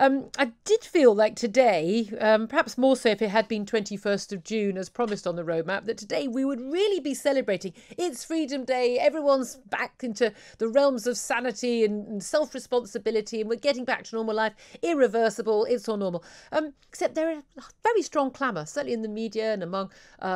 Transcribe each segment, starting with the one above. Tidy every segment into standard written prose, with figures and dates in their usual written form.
I did feel like today, perhaps more so if it had been 21st of June as promised on the roadmap, that today we would really be celebrating. It's Freedom Day. Everyone's back into the realms of sanity and self-responsibility, and we're getting back to normal life. Irreversible. It's all normal. Except there are very strong clamour, certainly in the media and among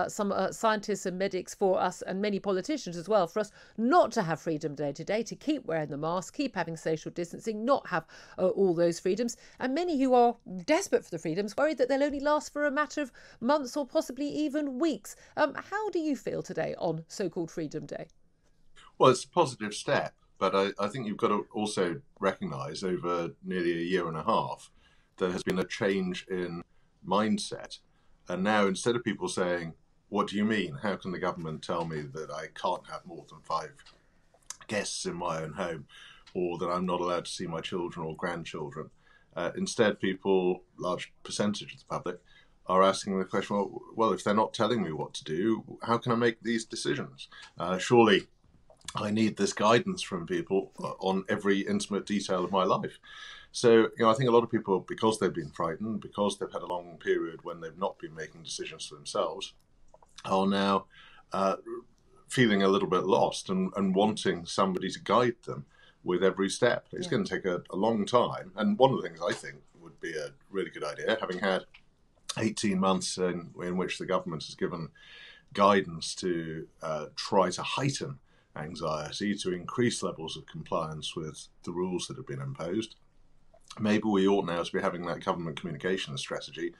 some scientists and medics for us, and many politicians as well, for us not to have Freedom Day today, to keep wearing the mask, keep having social distancing, not have all those freedoms. And many who are desperate for the freedoms worried that they'll only last for a matter of months or possibly even weeks. How do you feel today on so-called Freedom Day? Well, it's a positive step, but I think you've got to also recognise over nearly a year and a half there has been a change in mindset. And now instead of people saying, what do you mean? How can the government tell me that I can't have more than 5 guests in my own home, or that I'm not allowed to see my children or grandchildren? Instead, people, large percentage of the public, are asking the question, well, if they're not telling me what to do, how can I make these decisions? Surely I need this guidance from people on every intimate detail of my life. So, I think a lot of people, because they've been frightened, because they've had a long period when they've not been making decisions for themselves, are now feeling a little bit lost and wanting somebody to guide them with every step. It's going to take a long time. And one of the things I think would be a really good idea, having had 18 months in which the government has given guidance to try to heighten anxiety, to increase levels of compliance with the rules that have been imposed, maybe we ought now to be having that government communications strategy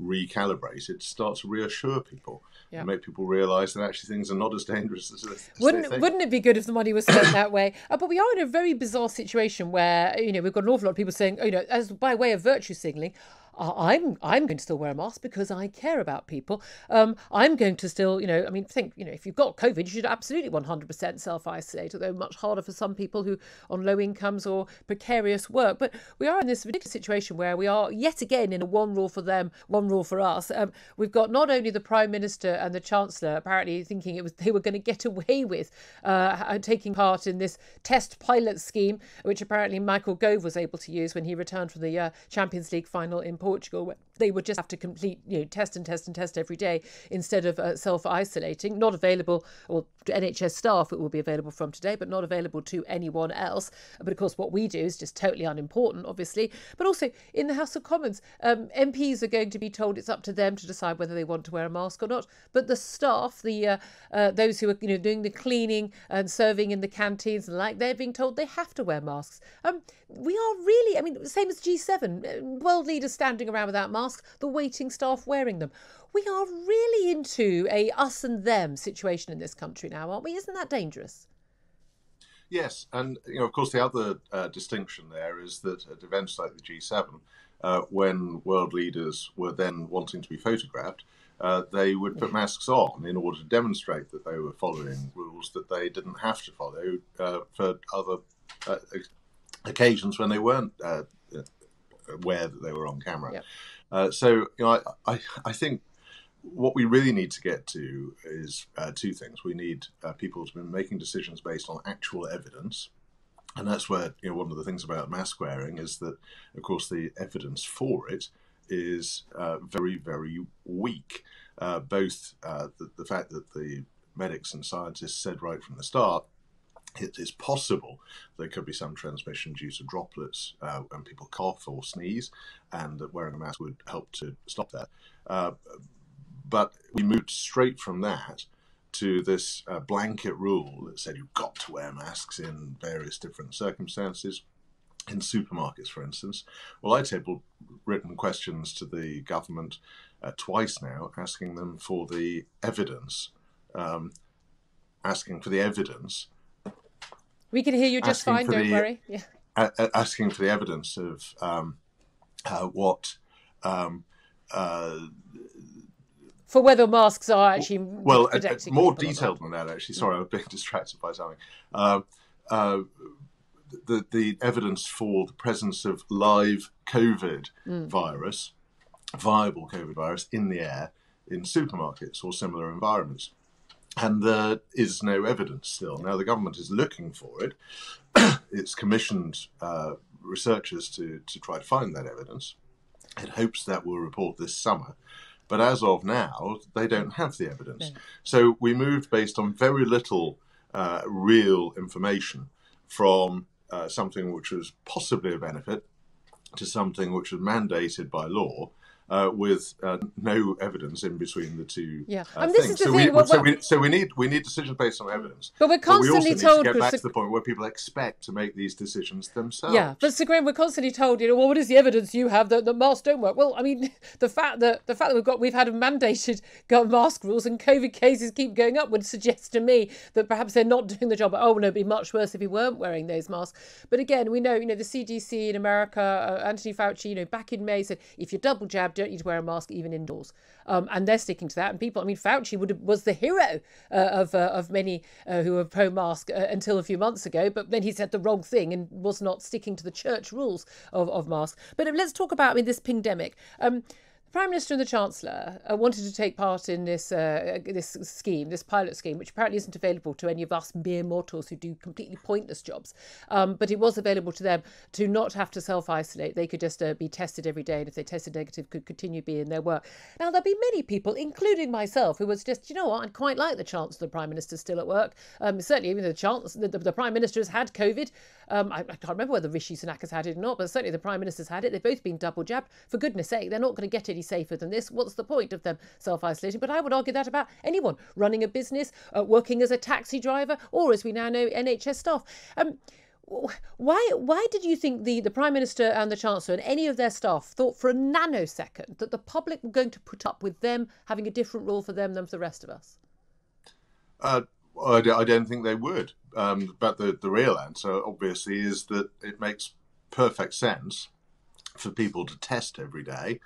recalibrated to start to reassure people and make people realise that actually things are not as dangerous as they think. Wouldn't it be good if the money was spent that way? But we are in a very bizarre situation where, we've got an awful lot of people saying, as by way of virtue signalling, I'm going to still wear a mask because I care about people. I'm going to still, if you've got COVID, you should absolutely 100% self-isolate, although much harder for some people who on low incomes or precarious work. But we are in this ridiculous situation where we are yet again in a one rule for them, one rule for us. We've got not only the Prime Minister and the Chancellor apparently thinking they were going to get away with taking part in this test pilot scheme, which apparently Michael Gove was able to use when he returned from the Champions League final in Portugal, where they would just have to complete, test and test and test every day instead of self-isolating. Not available, or to NHS staff it will be available from today, but not available to anyone else. But of course what we do is just totally unimportant, obviously. But also in the House of Commons, MPs are going to be told it's up to them to decide whether they want to wear a mask or not. But the staff, those who are doing the cleaning and serving in the canteens and they're being told they have to wear masks. We are really, same as G7, world leaders standing around without masks, the waiting staff wearing them. We are really into a us and them situation in this country now, aren't we? Isn't that dangerous? Yes, and of course the other distinction there is that at events like the G7, when world leaders were then wanting to be photographed, they would put masks on in order to demonstrate that they were following rules that they didn't have to follow for other occasions when they weren't aware that they were on camera. So I think what we really need to get to is two things. We need people to be making decisions based on actual evidence. And that's where, one of the things about mask wearing is that, of course, the evidence for it is very, very weak. Both the fact that the medics and scientists said right from the start, it is possible there could be some transmission due to droplets when people cough or sneeze, and that wearing a mask would help to stop that. But we moved straight from that to this blanket rule that said you've got to wear masks in various different circumstances. In supermarkets, for instance. Well, I tabled written questions to the government twice now, asking them for the evidence, We can hear you just fine, don't worry. Yeah. Asking for the evidence of what... for whether masks are actually protecting more detailed than that, actually. Sorry, I was being distracted by something. The evidence for the presence of live COVID virus, viable COVID virus, in the air in supermarkets or similar environments. And there is no evidence still. Now, the government is looking for it. It's commissioned researchers to try to find that evidence. It hopes that will report this summer. But as of now, they don't have the evidence. No. So we moved based on very little real information from something which was possibly a benefit to something which was mandated by law, with no evidence in between the two this is things. So we need decisions based on evidence. But we're constantly told we to get back to the point where people expect to make these decisions themselves. Yeah, but Sir Graham, we're constantly told, well, what is the evidence you have that masks don't work? Well, I mean, the fact that we've had mandated mask rules and COVID cases keep going up would suggest to me that perhaps they're not doing the job. Oh no, it'd be much worse if we weren't wearing those masks. But again, we know, the CDC in America, Anthony Fauci, back in May said if you're double jabbed, don't need to wear a mask even indoors, and they're sticking to that. And people, Fauci was the hero of many who were pro-mask until a few months ago, but then he said the wrong thing and was not sticking to the church rules of masks. But let's talk about this pandemic. The Prime Minister and the Chancellor wanted to take part in this pilot scheme, which apparently isn't available to any of us mere mortals who do completely pointless jobs. But it was available to them to not have to self-isolate. They could just be tested every day, and if they tested negative, could continue being their work. Now, there'll be many people, including myself, who was just, I'd quite like the Chancellor, the Prime Minister still at work. Certainly, even the Prime Minister has had COVID. I can't remember whether Rishi Sunak has had it or not, but certainly the Prime Minister's had it. They've both been double jabbed. For goodness sake, they're not going to get any safer than this. What's the point of them self-isolating? But I would argue that about anyone running a business, working as a taxi driver, or as we now know, NHS staff. Why did you think the Prime Minister and the Chancellor and any of their staff thought for a nanosecond that the public were going to put up with them having a different rule for them than for the rest of us? I don't think they would. But the real answer, obviously, is that it makes perfect sense for people to test every day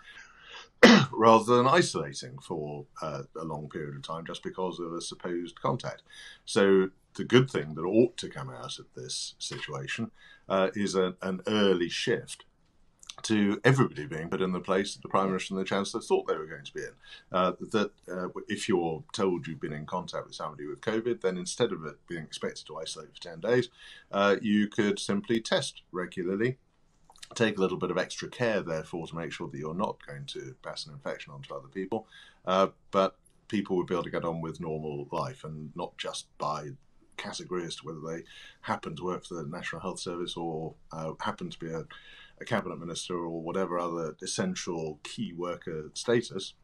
rather than isolating for a long period of time just because of a supposed contact. So the good thing that ought to come out of this situation is an early shift to everybody being put in the place that the Prime Minister and the Chancellor thought they were going to be in. If you're told you've been in contact with somebody with COVID, then instead of it being expected to isolate for 10 days, you could simply test regularly. Take a little bit of extra care, therefore, to make sure that you're not going to pass an infection on to other people. But people would be able to get on with normal life and not just by category as to whether they happen to work for the National Health Service or happen to be a cabinet minister or whatever other essential key worker status.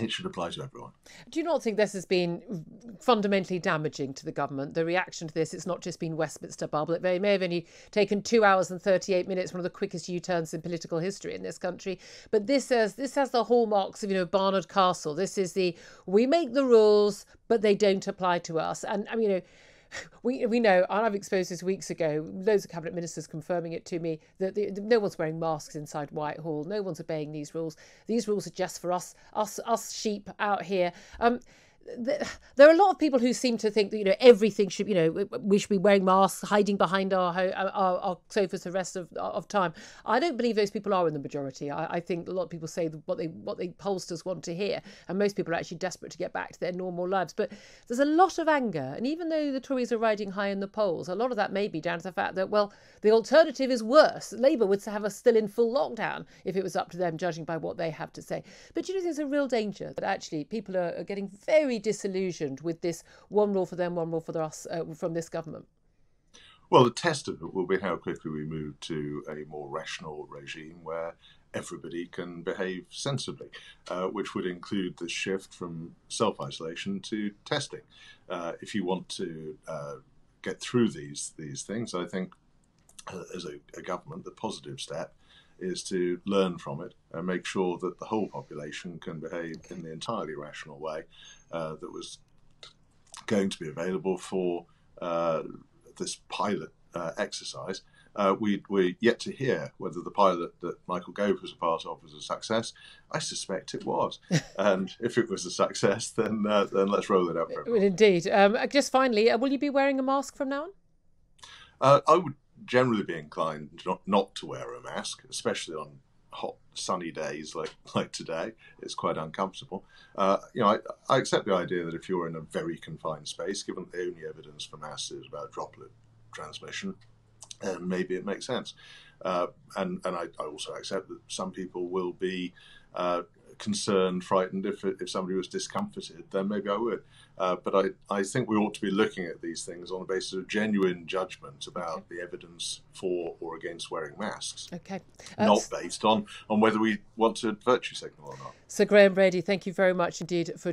It should apply to everyone. Do you not think this has been fundamentally damaging to the government? The reaction to this, it's not just been Westminster bubble. It may have only taken 2 hours and 38 minutes, one of the quickest U-turns in political history in this country. But this has the hallmarks of, Barnard Castle. This is we make the rules, but they don't apply to us. And, we know, and I've exposed this weeks ago, loads of cabinet ministers confirming it to me, that no one's wearing masks inside Whitehall. No one's obeying these rules. These rules are just for us sheep out here. There are a lot of people who seem to think that everything should we should be wearing masks, hiding behind our sofas for the rest of time. I don't believe those people are in the majority. I think a lot of people say what the pollsters want to hear, and most people are actually desperate to get back to their normal lives. But there's a lot of anger, and even though the Tories are riding high in the polls, a lot of that may be down to the fact that the alternative is worse. Labour would have us still in full lockdown if it was up to them, judging by what they have to say. But there's a real danger that actually people are getting very disillusioned with this one rule for them, one rule for us from this government? Well, the test of it will be how quickly we move to a more rational regime where everybody can behave sensibly, which would include the shift from self-isolation to testing. If you want to get through these things, I think as a government, the positive step is to learn from it and make sure that the whole population can behave in the entirely rational way that was going to be available for this pilot exercise. We're yet to hear whether the pilot that Michael Gove was a part of was a success. I suspect it was. And if it was a success, then let's roll it out for everyone. Indeed. Just finally, will you be wearing a mask from now on? I would generally be inclined not to wear a mask, especially on hot, sunny days like today. It's quite uncomfortable. I accept the idea that if you're in a very confined space, given the only evidence for masks is about droplet transmission, maybe it makes sense. And I also accept that some people will be concerned, frightened. If somebody was discomforted, then maybe I would. But I think we ought to be looking at these things on the basis of genuine judgment about the evidence for or against wearing masks. Okay. Not based on whether we want to virtue signal or not. So Graham Brady, thank you very much indeed for